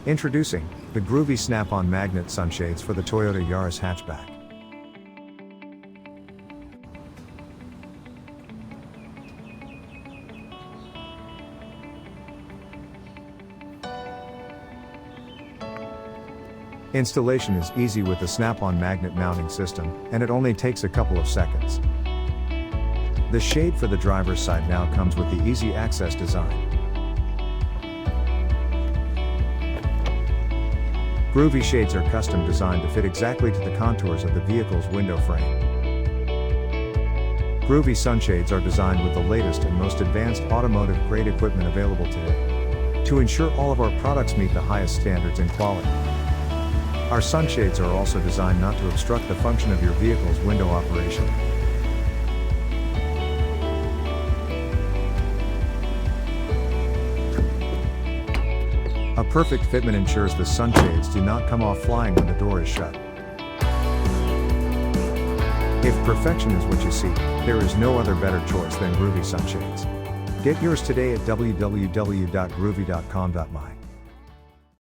Introducing the Groovy Snap-on Magnet Sunshades for the Toyota Yaris Hatchback. Installation is easy with the snap-on magnet mounting system, and it only takes a couple of seconds. The shade for the driver's side now comes with the easy access design. Groovy shades are custom designed to fit exactly to the contours of the vehicle's window frame. Groovy Sunshades are designed with the latest and most advanced automotive-grade equipment available today, to ensure all of our products meet the highest standards in quality. Our sunshades are also designed not to obstruct the function of your vehicle's window operation. A perfect fitment ensures the sunshades do not come off flying when the door is shut. If perfection is what you seek, there is no other better choice than Groovy Sunshades. Get yours today at www.groovy.com.my.